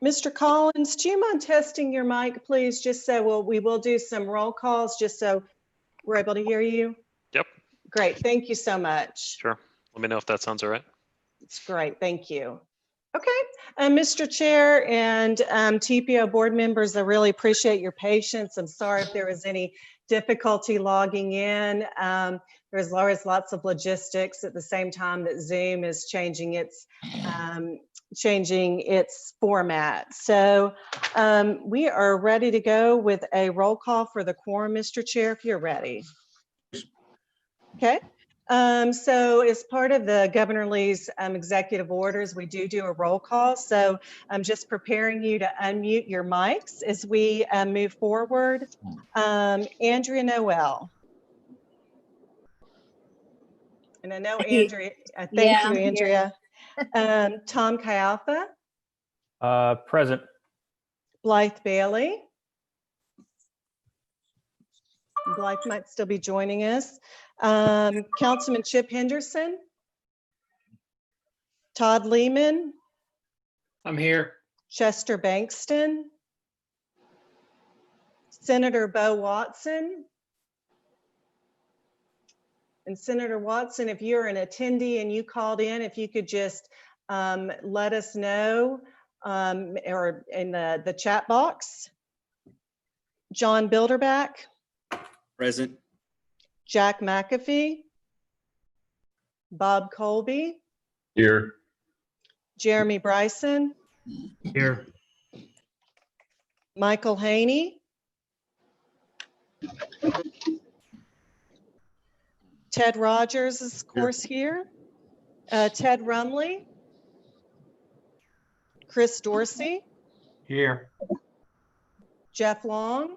Mr. Collins, do you mind testing your mic, please? Just so we will do some roll calls, just so we're able to hear you. Yep. Great. Thank you so much. Sure. Let me know if that sounds all right. It's great. Thank you. Okay. Mr. Chair and TPO board members, I really appreciate your patience. I'm sorry if there was any difficulty logging in. There's always lots of logistics at the same time that Zoom is changing its format. So we are ready to go with a roll call for the quorum, Mr. Chair, if you're ready. Okay. So as part of the Governor Lee's executive orders, we do a roll call. So I'm just preparing you to unmute your mics as we move forward. Andrea Noel. And I know Andrea, thank you, Andrea. Tom Kayalfa. Present. Blythe Bailey. Blythe might still be joining us. Councilman Chip Henderson. Todd Lehman. I'm here. Chester Bankston. Senator Bo Watson. And Senator Watson, if you're an attendee and you called in, if you could just let us know or in the chat box. John Bilderback. Present. Jack McAfee. Bob Colby. Here. Jeremy Bryson. Here. Michael Haney. Ted Rogers is of course here. Ted Rumley. Chris Dorsey. Here. Jeff Long.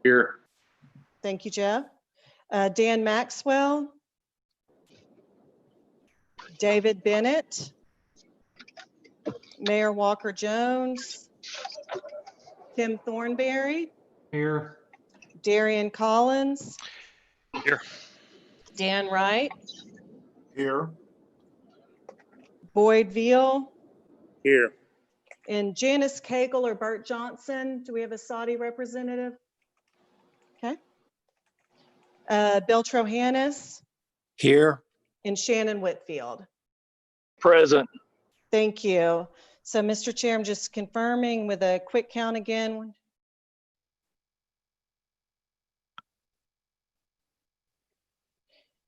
Here. Thank you, Jeff. Dan Maxwell. David Bennett. Mayor Walker Jones. Tim Thornberry. Here. Darian Collins. Here. Dan Wright. Here. Boyd Veal. Here. And Janice Cagle or Bert Johnson. Do we have a Saudi representative? Okay. Bill Trohannis. Here. And Shannon Whitfield. Present. Thank you. So, Mr. Chair, I'm just confirming with a quick count again.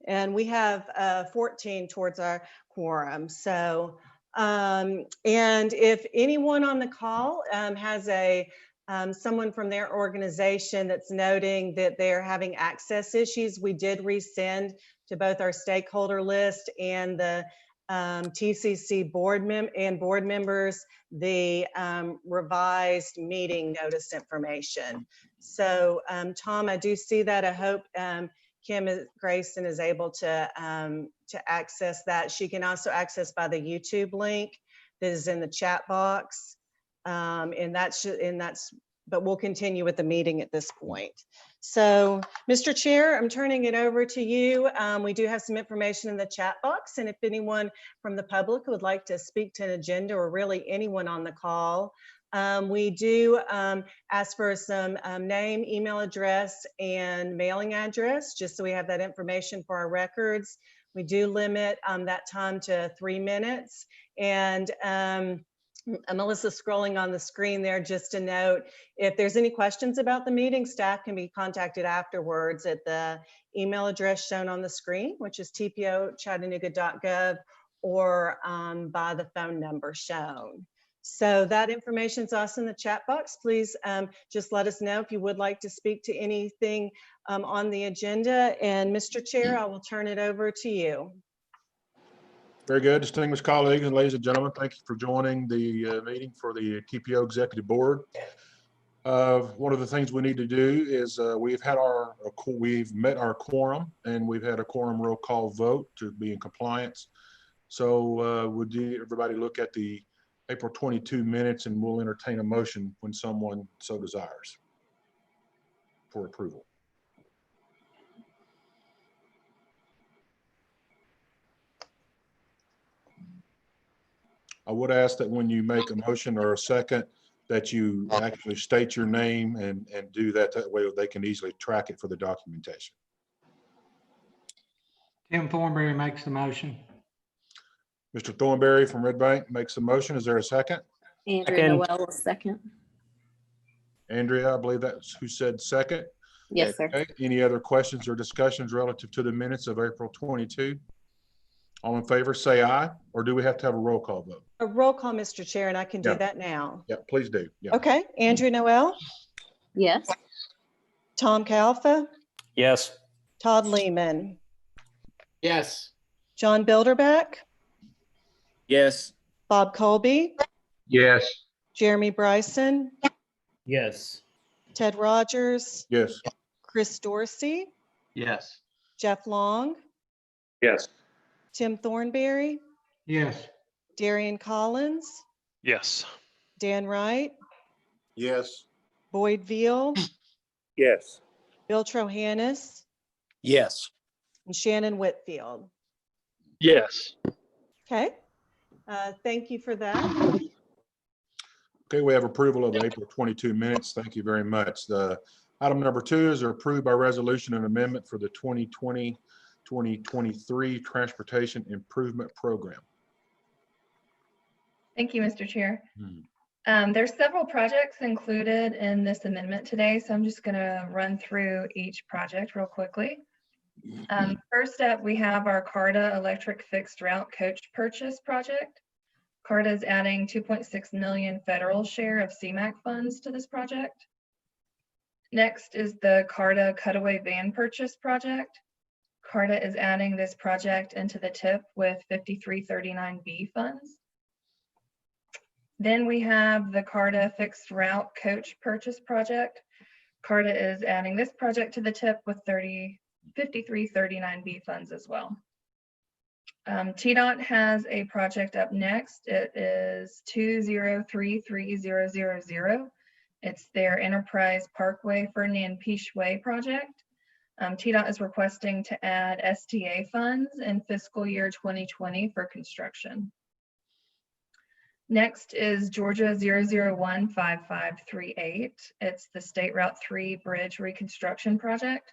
And we have 14 towards our quorum. So, and if anyone on the call has someone from their organization that's noting that they're having access issues, we did resend to both our stakeholder list and the TCC board members the revised meeting notice information. So Tom, I do see that. I hope Kim Grayson is able to access that. She can also access by the YouTube link that is in the chat box, but we'll continue with the meeting at this point. So, Mr. Chair, I'm turning it over to you. We do have some information in the chat box, and if anyone from the public would like to speak to an agenda, or really anyone on the call, we do ask for some name, email address, and mailing address, just so we have that information for our records. We do limit that time to 3 minutes. And Melissa's scrolling on the screen there just to note, if there's any questions about the meeting, staff can be contacted afterwards at the email address shown on the screen, which is tpo.chattanooga.gov, or by the phone number shown. So that information is also in the chat box. Please just let us know if you would like to speak to anything on the agenda. And Mr. Chair, I will turn it over to you. Very good. Distinguished colleagues and ladies and gentlemen, thank you for joining the meeting for the TPO Executive Board. One of the things we need to do is we've met our quorum, and we've had a quorum roll call vote to be in compliance. So would everybody look at the April 22 minutes, and we'll entertain a motion when someone so desires for approval. I would ask that when you make a motion or a second, that you actually state your name and do that. That way they can easily track it for the documentation. Tim Thornberry makes the motion. Mr. Thornberry from Red Bank makes a motion. Is there a second? Andrea Noel will second. Andrea, I believe that's who said second. Yes, sir. Okay. Any other questions or discussions relative to the minutes of April 22? All in favor, say aye, or do we have to have a roll call vote? A roll call, Mr. Chair, and I can do Yeah. that now. Yeah, please do. Yeah. Okay, Andrea Noel, Yes. Tom Kalfa, Yes. Todd Lehman, Yes. John Bilderback, Yes. Bob Colby, Yes. Jeremy Bryson, Yes. Ted Rogers, Yes. Chris Dorsey, Yes. Jeff Long, Yes. Tim Thornberry, Yes. Darian Collins, Yes. Dan Wright, Yes. Boyd Veal, Yes. Bill Trohannis, Yes. and Shannon Whitfield. Yes. Okay, thank you for that. Okay, we have approval of the April 22 minutes. Thank you very much. The item number 2 is approved by resolution and amendment for the 2020-2023 Transportation Improvement Program. Thank you, Mr. Chair. Hmm. There's several projects included in this amendment today, so I'm just going to run through each project real quickly. First up, we have our CARTA electric fixed route coach purchase project. CARTA is adding 2.6 million federal share of CMAQ funds to this project. Next is the CARTA cutaway van purchase project. CARTA is adding this project into the TIP with 5339B funds. Then we have the CARTA fixed route coach purchase project. CARTA is adding this project to the TIP with 5339B funds as well. TDOT has a project up next. It is 2033000. It's their Enterprise Parkway Ferdinand Peace Way project. TDOT is requesting to add STA funds in fiscal year 2020 for construction. Next is Georgia 0015538. It's the State Route 3 Bridge Reconstruction Project.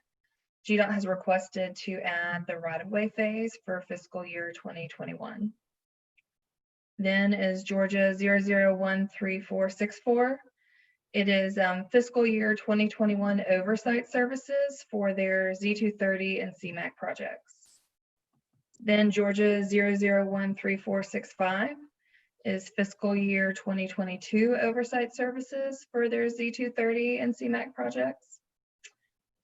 GDOT has requested to add the right-of-way phase for fiscal year 2021. Then is Georgia 0013464. It is fiscal year 2021 oversight services for their Z230 and CMAQ projects. Then Georgia 0013465 is fiscal year 2022 oversight services for their Z230 and CMAQ projects.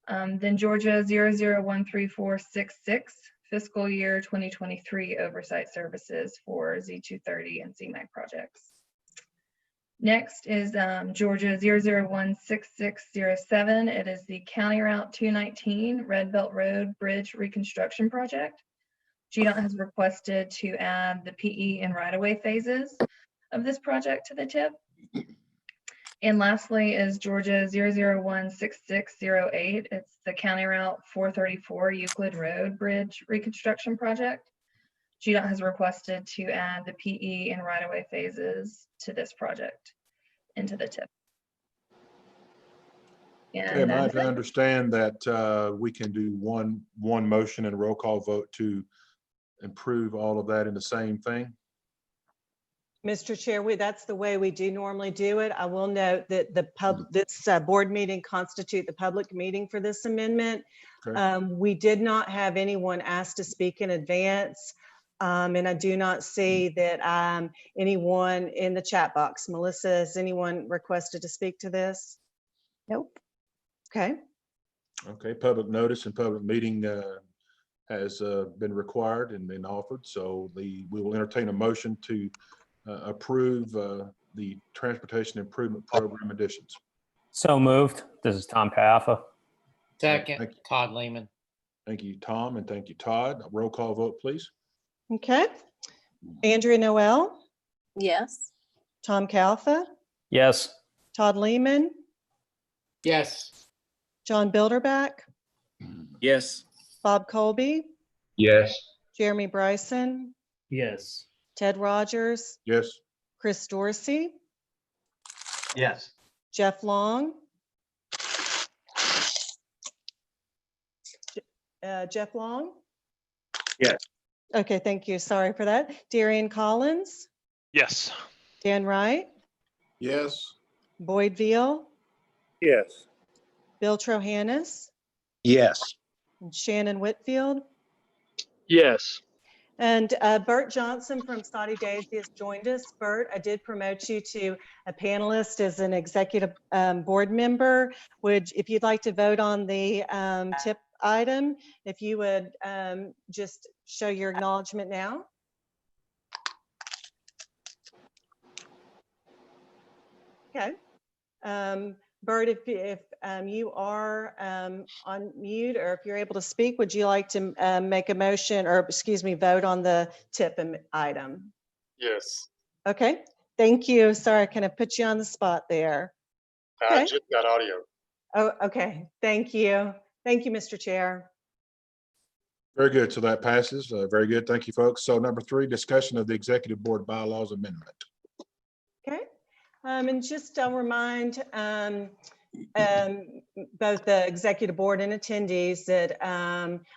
Then Georgia 0013466, fiscal year 2023 oversight services for Z230 and CMAQ projects. Next is Georgia 0016607. It is the County Route 219 Red Belt Road Bridge Reconstruction Project. GDOT has requested to add the PE and right-of-way phases of this project to the TIP. And lastly is Georgia 0016608. It's the County Route 434 Euclid Road Bridge Reconstruction Project. GDOT has requested to add the PE and right-of-way phases to this project into the TIP. Okay, am I to understand that we can do one motion and a roll call vote to improve all of that in the same thing? Mr. Chair, that's the way we do normally do it. I will note that this board meeting constitute the public meeting for this amendment. Okay. We did not have anyone asked to speak in advance. And I do not see that anyone in the chat box. Melissa, has anyone requested to speak to this? Nope. Okay. Okay, public notice and public meeting has been required and been offered. So we will entertain a motion to approve the Transportation Improvement Program additions. So moved. This is Tom Caffa. Thank Second, you. Todd Lehman. Thank you, Tom, and thank you, Todd. A roll call vote, please. Okay. Andrea Noel, Yes. Tom Kalfa, Yes. Todd Lehman, Yes. John Bilderback, Yes. Bob Colby, Yes. Jeremy Bryson, Yes. Ted Rogers, Yes. Chris Dorsey, Yes. Jeff Long. Jeff Long? Yes. Okay, thank you. Sorry for that. Darian Collins, Yes. Dan Wright, Yes. Boyd Veal, Yes. Bill Trohannis, Yes. and Shannon Whitfield. Yes. And Bert Johnson from Saudi Daisy has joined us. Bert, I did promote you to a panelist as an executive board member. If you'd like to vote on the tip item, if you would just show your acknowledgement now. Okay. Bert, if you are on mute, or if you're able to speak, would you like to make a motion, or excuse me, vote on the tip item? Yes. Okay, thank you. Sorry, I kind of put you on the spot there. I Okay. just got audio. Oh, okay. Thank you. Thank you, Mr. Chair. Very good. So that passes. Very good. Thank you, folks. So number 3, discussion of the executive board bylaws amendment. Okay. And just I'll remind both the executive board and attendees that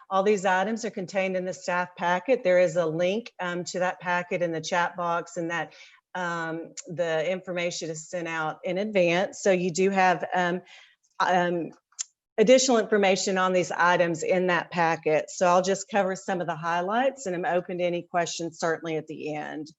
all these items are contained in the staff packet. There is a link to that packet in the chat box, and that the information is sent out in advance. So you do have additional information on these items in that packet. So I'll just cover some of the highlights, and I'm open to any questions certainly at the end.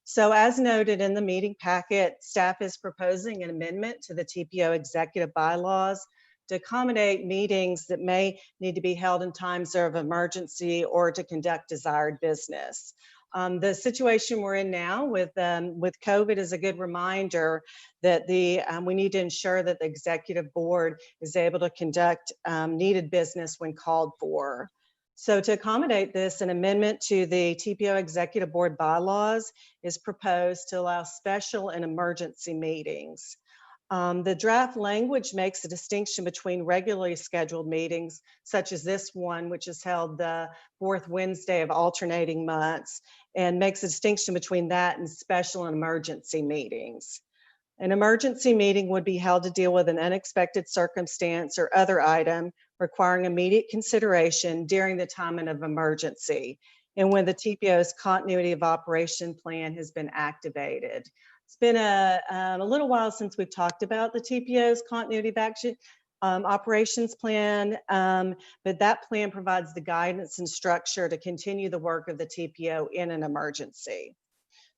So as noted in the meeting packet, staff is proposing an amendment to the TPO executive bylaws to accommodate meetings that may need to be held in times of emergency or to conduct desired business. The situation we're in now with COVID is a good reminder that we need to ensure that the executive board is able to conduct needed business when called for. So to accommodate this, an amendment to the TPO executive board bylaws is proposed to allow special and emergency meetings. The draft language makes a distinction between regularly scheduled meetings, such as this one, which is held the 4th Wednesday of alternating months, and makes a distinction between that and special and emergency meetings. An emergency meeting would be held to deal with an unexpected circumstance or other item requiring immediate consideration during the time of emergency, and when the TPO's continuity of operation plan has been activated. It's been a little while since we've talked about the TPO's continuity of action operations plan, but that plan provides the guidance and structure to continue the work of the TPO in an emergency.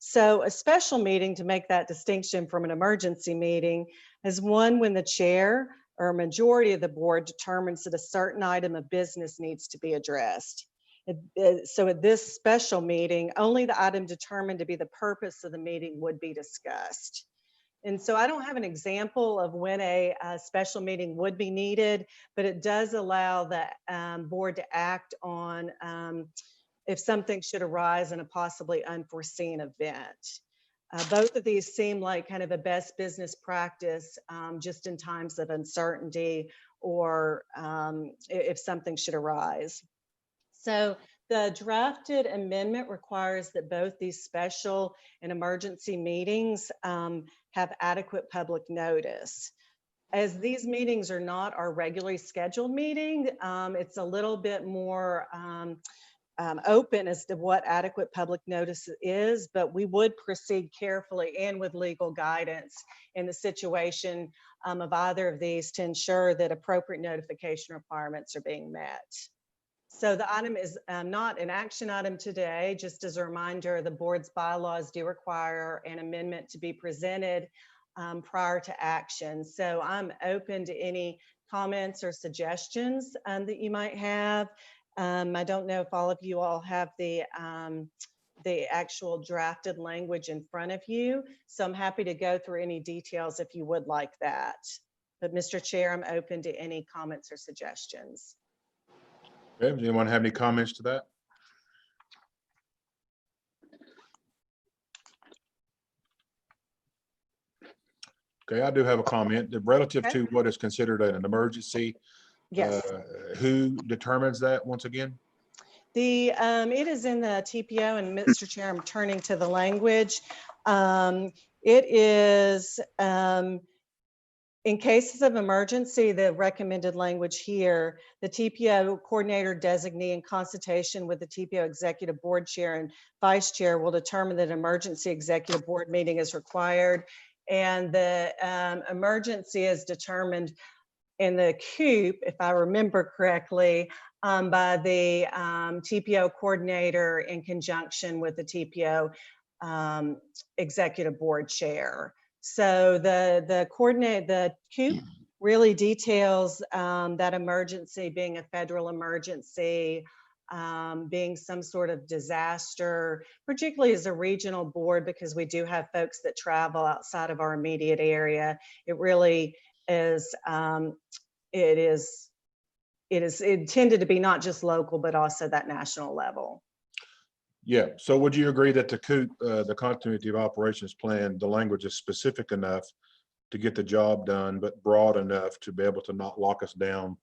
So a special meeting, to make that distinction from an emergency meeting, is one when the chair or a majority of the board determines that a certain item of business needs to be addressed. So at this special meeting, only the item determined to be the purpose of the meeting would be discussed. And so I don't have an example of when a special meeting would be needed, but it does allow the board to act on if something should arise in a possibly unforeseen event. Both of these seem like kind of a best business practice just in times of uncertainty or if something should arise. So the drafted amendment requires that both these special and emergency meetings have adequate public notice. As these meetings are not our regularly scheduled meeting, it's a little bit more open as to what adequate public notice is, but we would proceed carefully and with legal guidance in the situation of either of these to ensure that appropriate notification requirements are being met. So the item is not an action item today. Just as a reminder, the board's bylaws do require an amendment to be presented prior to action. So I'm open to any comments or suggestions that you might have. I don't know if all of you all have the actual drafted language in front of you, so I'm happy to go through any details if you would like that. But Mr. Chair, I'm open to any comments or suggestions. Okay, does anyone have any comments to that? Okay, I do have a comment relative to what is considered an emergency. Yes. Who determines that once again? It is in the TPO, and Mr. Chair, I'm turning to the language. It is, in cases of emergency, the recommended language here, the TPO coordinator designee in consultation with the TPO executive board chair and vice chair will determine that an emergency executive board meeting is required. And the emergency is determined in the COOP, if I remember correctly, by the TPO coordinator in conjunction with the TPO executive board chair. So the COOP really details that emergency being a federal emergency, being some sort of disaster, particularly as a regional board, because we do have folks that travel outside of our immediate area. It really is, it is intended to be not just local, but also that national level. Yeah, so would you agree that the COOP, the continuity of operations plan, the language is specific enough to get the job done, but broad enough to be able to not lock us down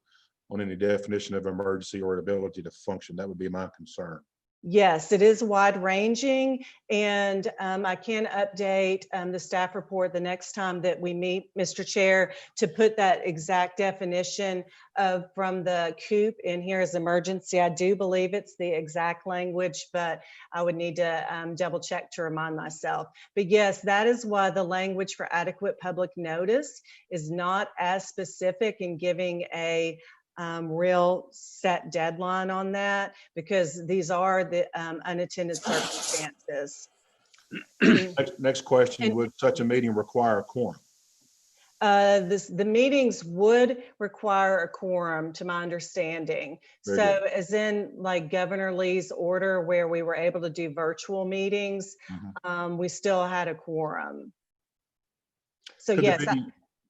on any definition of emergency or ability to function? That would be my concern. Yes, it is wide ranging, and I can update the staff report the next time that we meet, Mr. Chair, to put that exact definition of from the COOP in here as emergency. I do believe it's the exact language, but I would need to double check to remind myself. But yes, that is why the language for adequate public notice is not as specific in giving a real set deadline on that, because these are the unattended circumstances. Next question, And- would such a meeting require a quorum? The meetings would require a quorum, to my understanding. Very So good. as in like Governor Lee's order where we were able to do virtual meetings, we still had a quorum. So yes,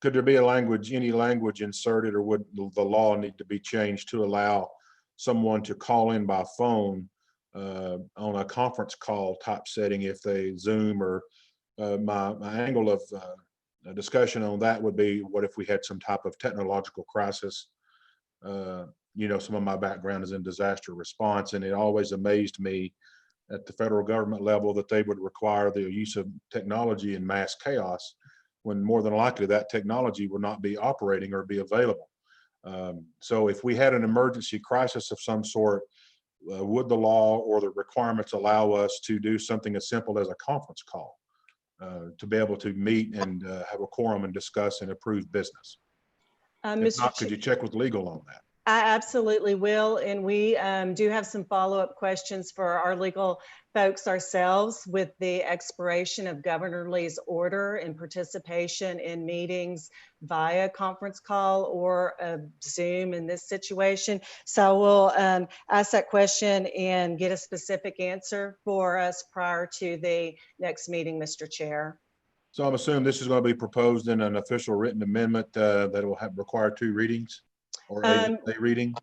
Could there be a language, any language inserted, or would the law need to be changed to allow someone to call in by phone on a conference call type setting if they Zoom, or my angle of a discussion on that would be, what if we had some type of technological crisis? You know, some of my background is in disaster response, and it always amazed me at the federal government level that they would require the use of technology in mass chaos, when more than likely that technology would not be operating or be available. So if we had an emergency crisis of some sort, would the law or the requirements allow us to do something as simple as a conference call to be able to meet and have a quorum and discuss and approve business? If not, could you check with legal on that? I absolutely will. And we do have some follow-up questions for our legal folks ourselves with the expiration of Governor Lee's order and participation in meetings via conference call or Zoom in this situation. So we'll ask that question and get a specific answer for us prior to the next meeting, Mr. Chair. So I'm assuming this is going to be proposed in an official written amendment that will require 2 readings or a reading?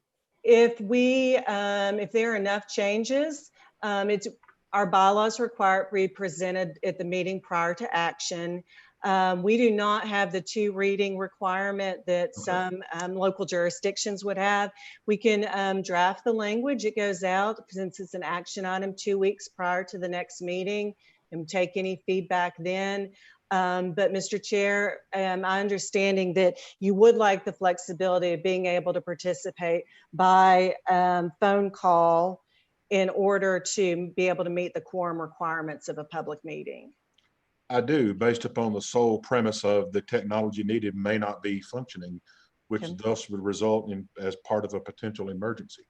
If there are enough changes, our bylaws require it to be presented at the meeting prior to action. We do not have the 2 reading requirement that some local jurisdictions would have. We can draft the language. It goes out, since it's an action item, 2 weeks prior to the next meeting, and take any feedback then. But Mr. Chair, my understanding that you would like the flexibility of being able to participate by phone call in order to be able to meet the quorum requirements of a public meeting. I do, based upon the sole premise of the technology needed may not be functioning, which thus would result in as part of a potential emergency.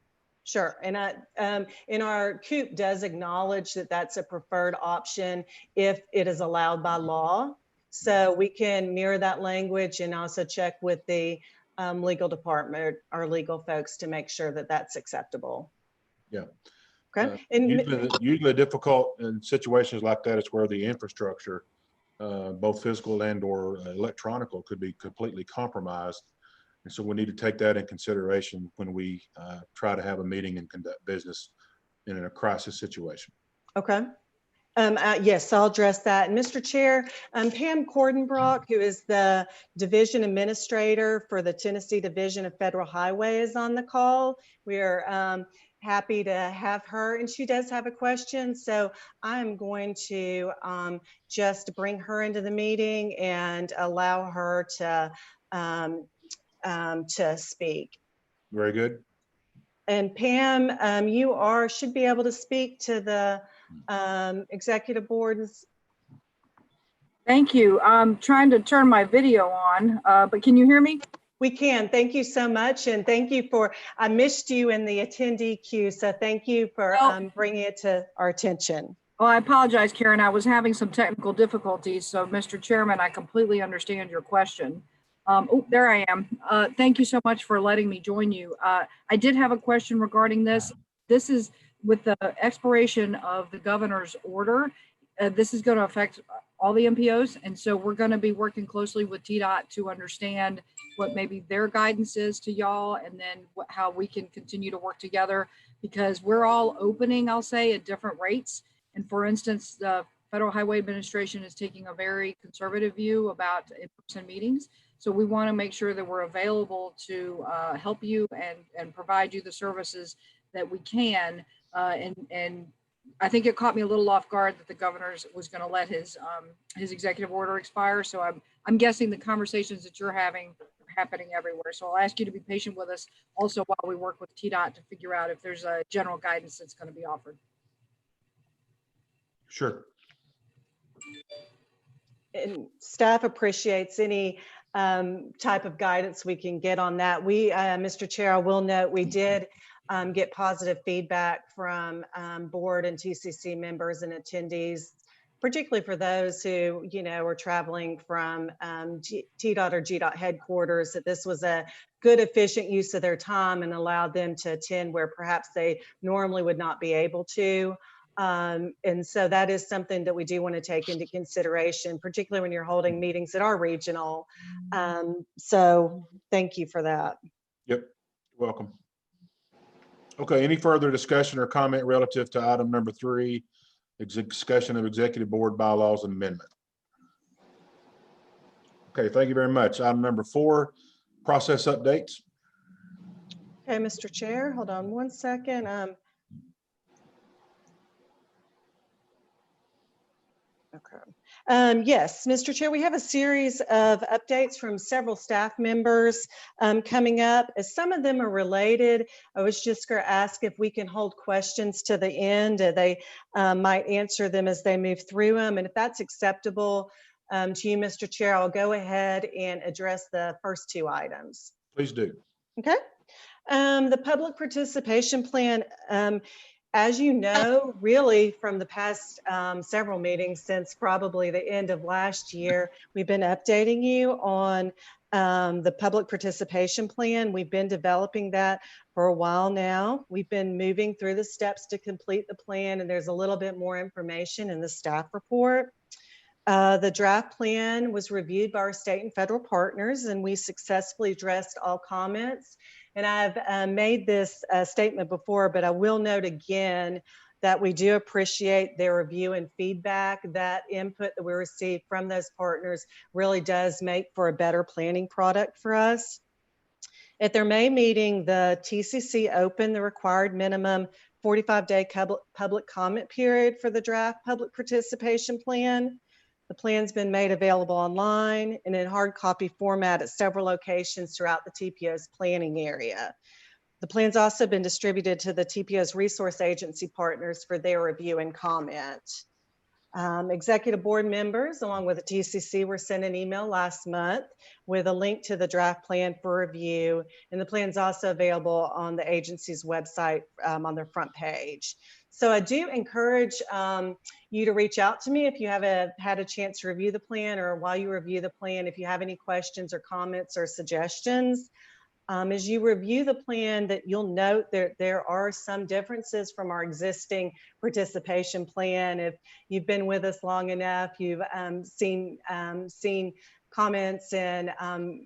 Sure, and our COOP does acknowledge that that's a preferred option if it is allowed by law. So we can mirror that language and also check with the legal department, our legal folks, to make sure that that's acceptable. Yeah. Okay. Usually difficult in situations like that is where the infrastructure, both physical and or electronical, could be completely compromised. And so we need to take that in consideration when we try to have a meeting and conduct business in a crisis situation. Okay. Yes, I'll address that. And Mr. Chair, Pam Cordenbrock, who is the Division Administrator for the Tennessee Division of Federal Highway, is on the call. We are happy to have her, and she does have a question. So I'm going to just bring her into the meeting and allow her to speak. Very good. And Pam, you should be able to speak to the executive board's. Thank you. I'm trying to turn my video on, but can you hear me? We can. Thank you so much. And thank you I missed you in the attendee queue. So thank you for bringing it to our attention. Well, I apologize, Karen. I was having some technical difficulties. So, Mr. Chairman, I completely understand your question. Oh, there I am. Thank you so much for letting me join you. I did have a question regarding this. This is with the expiration of the governor's order. This is going to affect all the MPOs. And so we're going to be working closely with TDOT to understand what maybe their guidance is to y'all, and then how we can continue to work together, because we're all opening, I'll say, at different rates. And for instance, the Federal Highway Administration is taking a very conservative view about in-person meetings. So we want to make sure that we're available to help you and provide you the services that we can. And I think it caught me a little off guard that the governor was going to let his executive order expire. So I'm guessing the conversations that you're having are happening everywhere. So I'll ask you to be patient with us also while we work with TDOT to figure out if there's a general guidance that's going to be offered. Sure. And staff appreciates any type of guidance we can get on that. We, Mr. Chair, I will note we did get positive feedback from board and TCC members and attendees, particularly for those who, were traveling from TDOT or GDOT headquarters, that this was a good, efficient use of their time and allowed them to attend where perhaps they normally would not be able to. And so that is something that we do want to take into consideration, particularly when you're holding meetings that are regional. So thank you for that. Yep. You're welcome. Okay. Any further discussion or comment relative to item number 3, discussion of executive board bylaws amendment? Okay. Thank you very much. Item number 4, process updates. Okay, Mr. Chair, hold on one second. Okay. Yes, Mr. Chair, we have a series of updates from several staff members coming up. As some of them are related, I was just going to ask if we can hold questions to the end. They might answer them as they move through them. And if that's acceptable to you, Mr. Chair, I'll go ahead and address the first 2 items. Please do. Okay. The public participation plan, as you know, really from the past several meetings since probably the end of last year, we've been updating you on the public participation plan. We've been developing that for a while now. We've been moving through the steps to complete the plan, and there's a little bit more information in the staff report. The draft plan was reviewed by our state and federal partners, and we successfully addressed all comments. And I've made this statement before, but I will note again that we do appreciate their review and feedback. That input that we received from those partners really does make for a better planning product for us. At their May meeting, the TCC opened the required minimum 45-day public comment period for the draft public participation plan. The plan's been made available online and in hard copy format at several locations throughout the TPO's planning area. The plan's also been distributed to the TPO's resource agency partners for their review and comment. Executive board members, along with the TCC, were sent an email last month with a link to the draft plan for review, and the plan's also available on the agency's website on their front page. So I do encourage you to reach out to me if you haven't had a chance to review the plan, or while you review the plan, if you have any questions or comments or suggestions. As you review the plan, that you'll note that there are some differences from our existing participation plan. If you've been with us long enough, you've seen comments and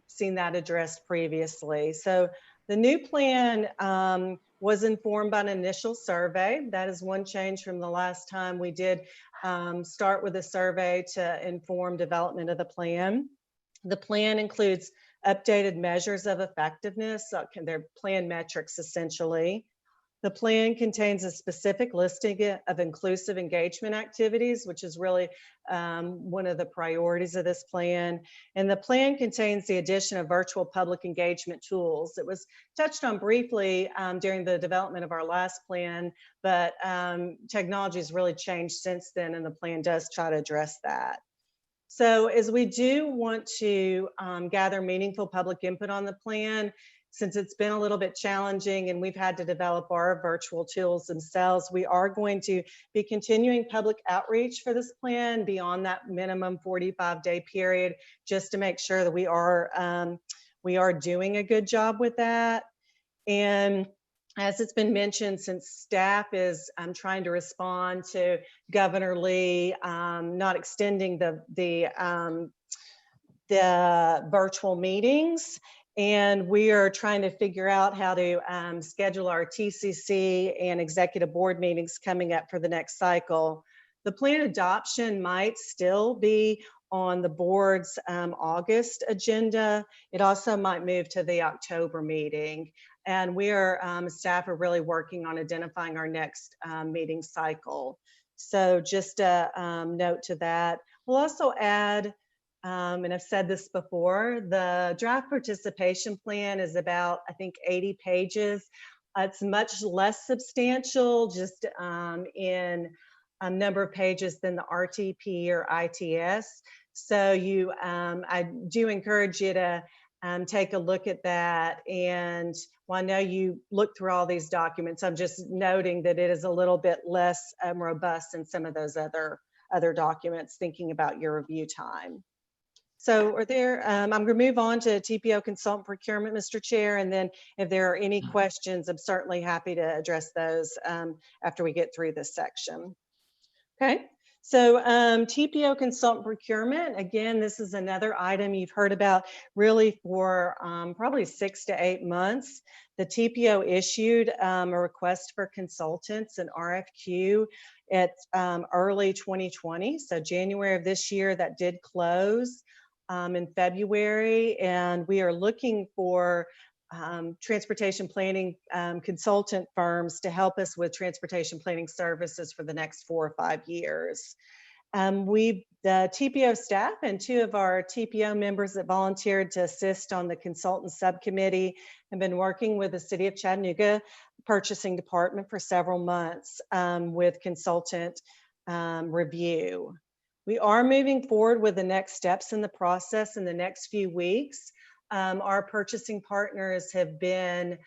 seen that addressed previously. So the new plan was informed by an initial survey. That is one change from the last time we did start with a survey to inform development of the plan. The plan includes updated measures of effectiveness, their plan metrics essentially. The plan contains a specific listing of inclusive engagement activities, which is really one of the priorities of this plan. And the plan contains the addition of virtual public engagement tools. It was touched on briefly during the development of our last plan, but technology has really changed since then, and the plan does try to address that. So as we do want to gather meaningful public input on the plan, since it's been a little bit challenging and we've had to develop our virtual tools themselves, we are going to be continuing public outreach for this plan beyond that minimum 45-day period, just to make sure that we are doing a good job with that. And as it's been mentioned, since staff is trying to respond to Governor Lee not extending the virtual meetings, and we are trying to figure out how to schedule our TCC and executive board meetings coming up for the next cycle. The plan adoption might still be on the board's August agenda. It also might move to the October meeting. And we are, staff are really working on identifying our next meeting cycle. So just a note to that. We'll also add, and I've said this before, the draft participation plan is about, I think, 80 pages. It's much less substantial, just in a number of pages than the RTP or ITS. So I do encourage you to take a look at that. And while I know you look through all these documents, I'm just noting that it is a little bit less robust than some of those other documents, thinking about your review time. So I'm going to move on to TPO consultant procurement, Mr. Chair, and then if there are any questions, I'm certainly happy to address those after we get through this section. Okay, so TPO consultant procurement, again, this is another item you've heard about really for probably 6 to 8 months. The TPO issued a request for consultants, an RFQ, at early 2020. So January of this year, that did close in February, and we are looking for transportation planning consultant firms to help us with transportation planning services for the next 4 or 5 years. The TPO staff and 2 of our TPO members that volunteered to assist on the consultant subcommittee have been working with the City of Chattanooga Purchasing Department for several months with consultant review. We are moving forward with the next steps in the process in the next few weeks. Our purchasing partners have been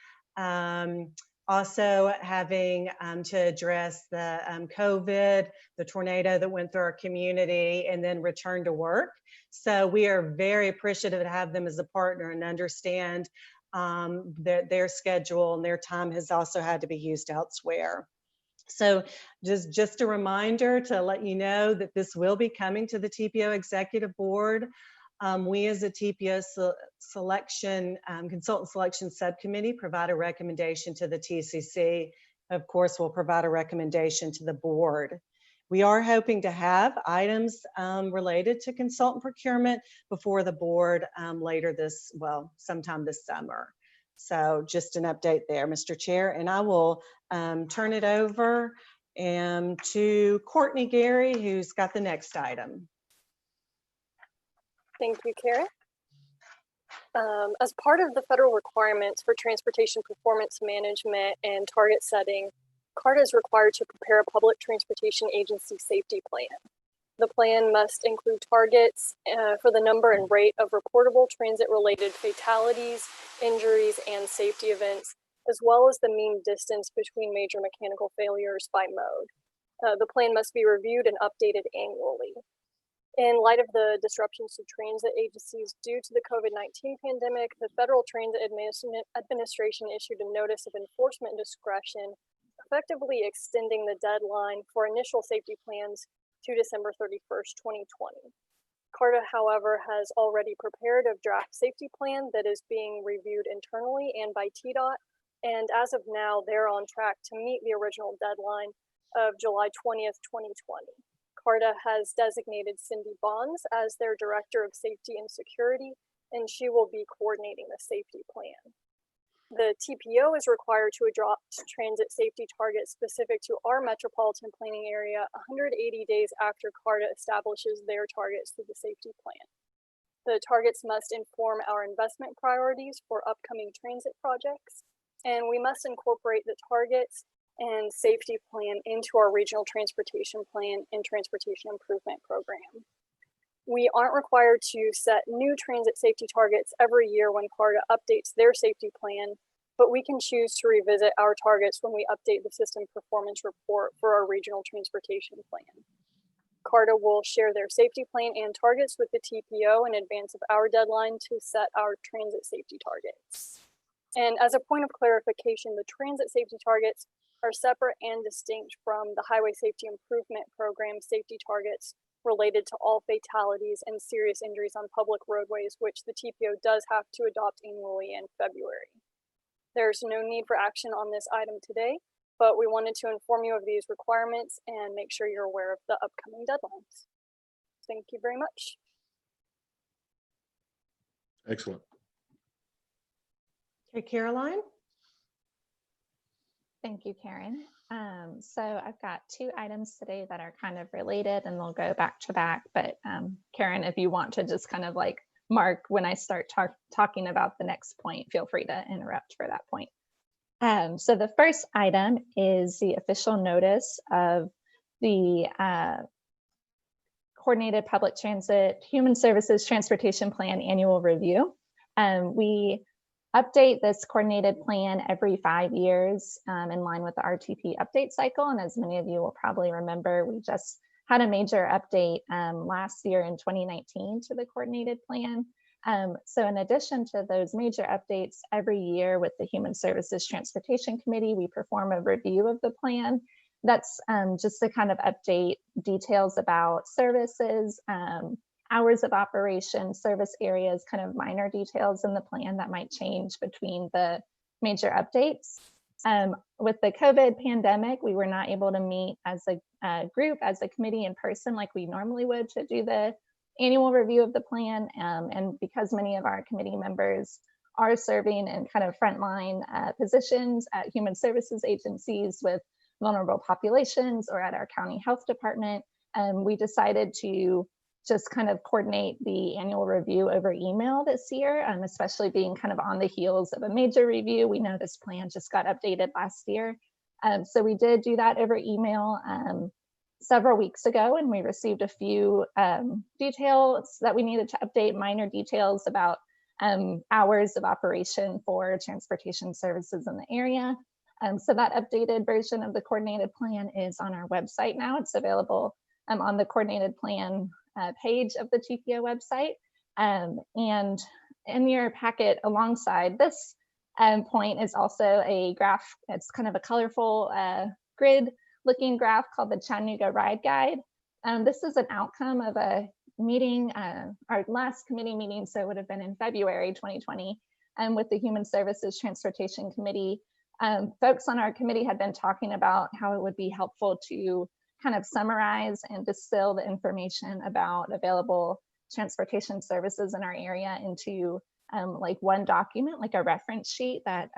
also having to address the COVID, the tornado that went through our community, and then return to work. So we are very appreciative to have them as a partner and understand their schedule, and their time has also had to be used elsewhere. So just a reminder to let you know that this will be coming to the TPO Executive Board. We as a TPO consultant selection subcommittee provide a recommendation to the TCC. Of course, we'll provide a recommendation to the board. We are hoping to have items related to consultant procurement before the board sometime this summer. So just an update there, Mr. Chair, and I will turn it over to Courtney Gary, who's got the next item. Thank you, Kara. As part of the federal requirements for transportation performance management and target setting, CARTA is required to prepare a public transportation agency safety plan. The plan must include targets for the number and rate of reportable transit-related fatalities, injuries, and safety events, as well as the mean distance between major mechanical failures by mode. The plan must be reviewed and updated annually. In light of the disruptions to transit agencies due to the COVID-19 pandemic, the Federal Transit Administration issued a notice of enforcement discretion, effectively extending the deadline for initial safety plans to December 31st, 2020. CARTA, however, has already prepared a draft safety plan that is being reviewed internally and by TDOT, and as of now, they're on track to meet the original deadline of July 20th, 2020. CARTA has designated Cindy Bonds as their Director of Safety and Security, and she will be coordinating the safety plan. The TPO is required to adopt transit safety targets specific to our metropolitan planning area 180 days after CARTA establishes their targets through the safety plan. The targets must inform our investment priorities for upcoming transit projects, and we must incorporate the targets and safety plan into our regional transportation plan and transportation improvement program. We aren't required to set new transit safety targets every year when CARTA updates their safety plan, but we can choose to revisit our targets when we update the system performance report for our regional transportation plan. CARTA will share their safety plan and targets with the TPO in advance of our deadline to set our transit safety targets. And as a point of clarification, the transit safety targets are separate and distinct from the Highway Safety Improvement Program safety targets related to all fatalities and serious injuries on public roadways, which the TPO does have to adopt annually in February. There's no need for action on this item today, but we wanted to inform you of these requirements and make sure you're aware of the upcoming deadlines. Thank you very much. Excellent. Okay, Caroline? Thank you, Karen. So I've got 2 items today that are kind of related and they'll go back to back. But Karen, if you want to just kind of like mark when I start talking about the next point, feel free to interrupt for that point. So the first item is the official notice of the Coordinated Public Transit Human Services Transportation Plan Annual Review. We update this coordinated plan every 5 years in line with the RTP update cycle. And as many of you will probably remember, we just had a major update last year in 2019 to the coordinated plan. So in addition to those major updates, every year with the Human Services Transportation Committee, we perform a review of the plan. That's just to kind of update details about services, hours of operation, service areas, kind of minor details in the plan that might change between the major updates. With the COVID pandemic, we were not able to meet as a group, as a committee in person like we normally would to do the annual review of the plan. And because many of our committee members are serving in kind of frontline positions at human services agencies with vulnerable populations or at our county health department, we decided to just kind of coordinate the annual review over email this year, especially being kind of on the heels of a major review. We know this plan just got updated last year. So we did do that over email several weeks ago, and we received a few details that we needed to update, minor details about hours of operation for transportation services in the area. So that updated version of the coordinated plan is on our website now. It's available on the coordinated plan page of the TPO website. And in your packet alongside this point is also a graph. It's kind of a colorful grid looking graph called the Chattanooga Ride Guide. This is an outcome of a meeting, our last committee meeting, so it would have been in February 2020, with the Human Services Transportation Committee. Folks on our committee had been talking about how it would be helpful to kind of summarize and distill the information about available transportation services in our area into like one document, like a reference sheet that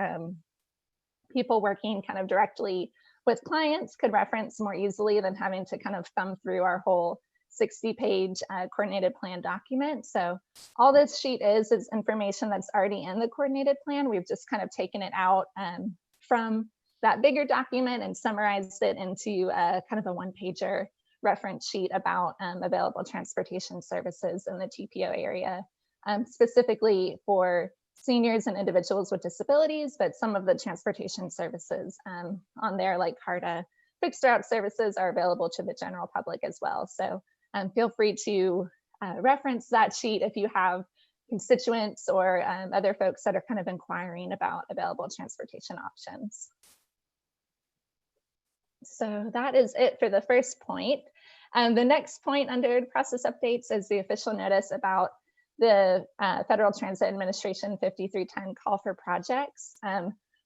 people working kind of directly with clients could reference more easily than having to kind of thumb through our whole 60-page coordinated plan document. So all this sheet is information that's already in the coordinated plan. We've just kind of taken it out from that bigger document and summarized it into kind of a one-pager reference sheet about available transportation services in the TPO area, specifically for seniors and individuals with disabilities, but some of the transportation services on there, like CARTA fixed route services, are available to the general public as well. So feel free to reference that sheet if you have constituents or other folks that are kind of inquiring about available transportation options. So that is it for the first point. The next point under process updates is the official notice about the Federal Transit Administration 5310 call for projects.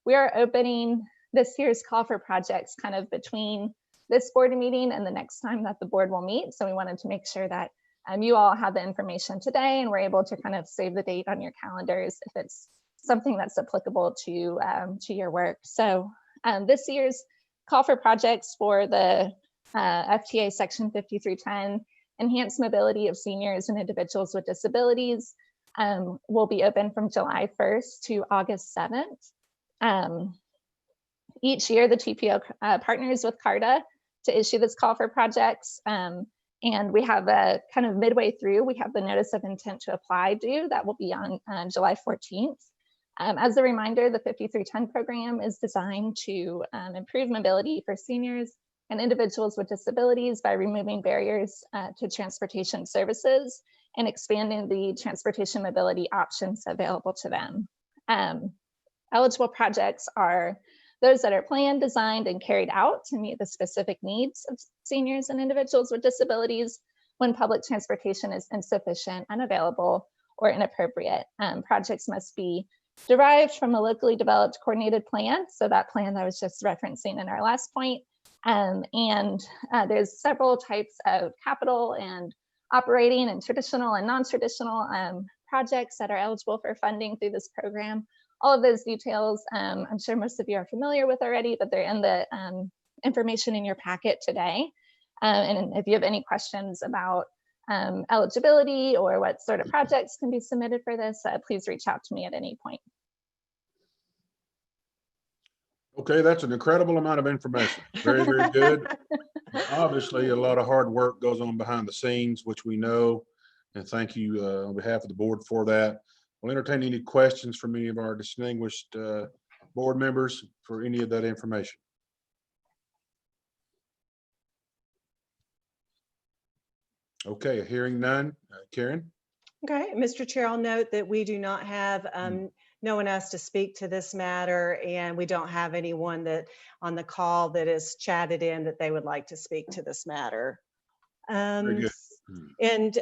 We are opening this year's call for projects kind of between this board meeting and the next time that the board will meet. So we wanted to make sure that you all have the information today and we're able to kind of save the date on your calendars if it's something that's applicable to your work. So this year's call for projects for the FTA Section 5310, Enhanced Mobility of Seniors and Individuals with Disabilities, will be open from July 1st to August 7th. Each year, the TPO partners with CARTA to issue this call for projects. And we have a kind of midway through, we have the notice of intent to apply due. That will be on July 14th. As a reminder, the 5310 program is designed to improve mobility for seniors and individuals with disabilities by removing barriers to transportation services and expanding the transportation mobility options available to them. Eligible projects are those that are planned, designed, and carried out to meet the specific needs of seniors and individuals with disabilities when public transportation is insufficient, unavailable, or inappropriate. Projects must be derived from a locally developed coordinated plan. So that plan I was just referencing in our last point. There's several types of capital and operating and traditional and non-traditional projects that are eligible for funding through this program. All of those details, I'm sure most of you are familiar with already, but they're in the information in your packet today. And if you have any questions about eligibility or what sort of projects can be submitted for this, please reach out to me at any point. Okay, that's an incredible amount of information. Very, very good. Obviously, a lot of hard work goes on behind the scenes, which we know. And thank you on behalf of the board for that. We'll entertain any questions from any of our distinguished board members for any of that information. Okay, hearing none. Karen? Okay, Mr. Chair, I'll note that we do not have no one else to speak to this matter, and we don't have anyone that on the call that is chatted in that they would like to speak to this matter. Very good. And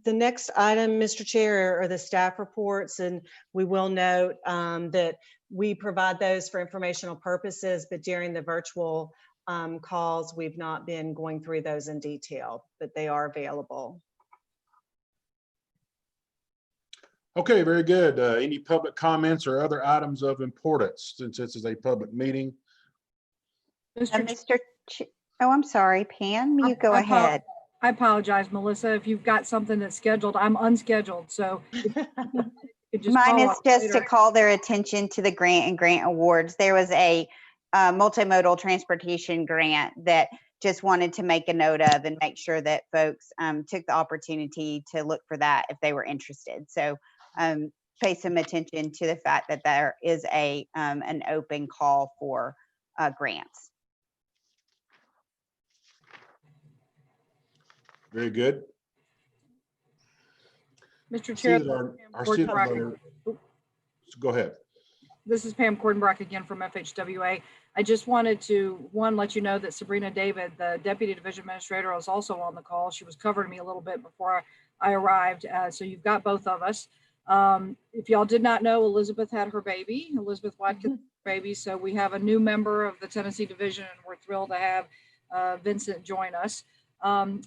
the next item, Mr. Chair, are the staff reports, and we will note that we provide those for informational purposes, but during the virtual calls, we've not been going through those in detail, but they are available. Okay, very good. Any public comments or other items of importance since this is a public meeting? Oh, I'm sorry, Pam, you go ahead. I apologize, Melissa. If you've got something that's scheduled, I'm unscheduled. So mine is just to call their attention to the grant and grant awards. There was a multimodal transportation grant that just wanted to make a note of and make sure that folks took the opportunity to look for that if they were interested. So pay some attention to the fact that there is an open call for grants. Very good. Mr. Chair, go ahead. This is Pam Cordenbrock again from FHWA. I just wanted to, let you know that Sabrina David, the Deputy Division Administrator, was also on the call. She was covering me a little bit before I arrived. So you've got both of us. If y'all did not know, Elizabeth had her baby, Elizabeth Watkins baby. So we have a new member of the Tennessee Division, and we're thrilled to have Vincent join us.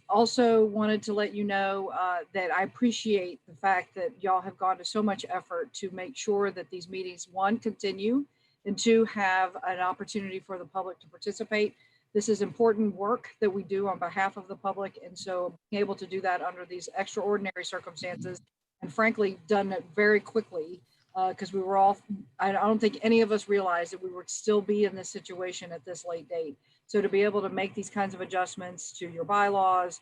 Also wanted to let you know that I appreciate the fact that y'all have gone to so much effort to make sure that these meetings, one, continue, and two, have an opportunity for the public to participate. This is important work that we do on behalf of the public, and so being able to do that under these extraordinary circumstances, and frankly done it very quickly, because we were all, I don't think any of us realized that we would still be in this situation at this late date. So to be able to make these kinds of adjustments to your bylaws,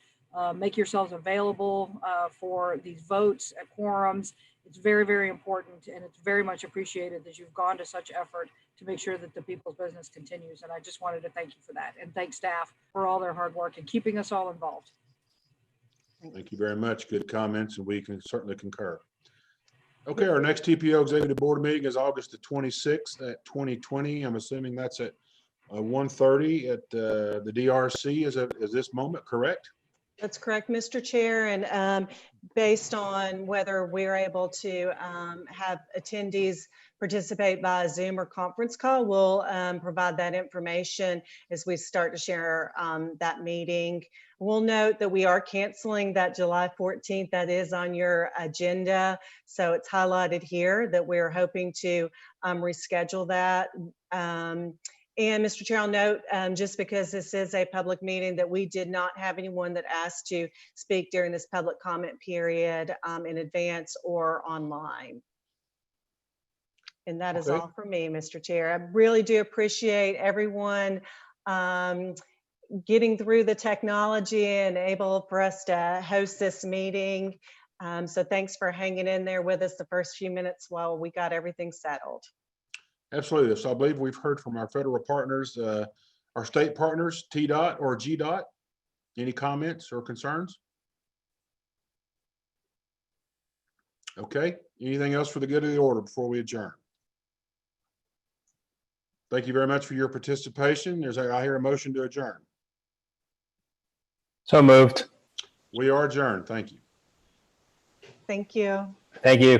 make yourselves available for these votes at quorums, it's very, very important, and it's very much appreciated that you've gone to such effort to make sure that the people's business continues. And I just wanted to thank you for that, and thank staff for all their hard work and keeping us all involved. Thank you very much. Good comments, and we can certainly concur. Okay, our next TPO Executive Board meeting is August the 26th at 2020. I'm assuming that's at 1:30 at the DRC as this moment, correct? That's correct, Mr. Chair. And based on whether we're able to have attendees participate via Zoom or conference call, we'll provide that information as we start to share that meeting. We'll note that we are canceling that July 14th. That is on your agenda. So it's highlighted here that we're hoping to reschedule that. And Mr. Chair, I'll note, just because this is a public meeting, that we did not have anyone that asked to speak during this public comment period in advance or online. And that is Okay. all for me, Mr. Chair. I really do appreciate everyone getting through the technology and able for us to host this meeting. So thanks for hanging in there with us the first few minutes while we got everything settled. Absolutely. So I believe we've heard from our federal partners, our state partners, TDOT or GDOT. Any comments or concerns? Okay. Anything else for the good of the order before we adjourn? Thank you very much for your participation. I hear a motion to adjourn. So moved. We are adjourned. Thank you. Thank you. Thank you.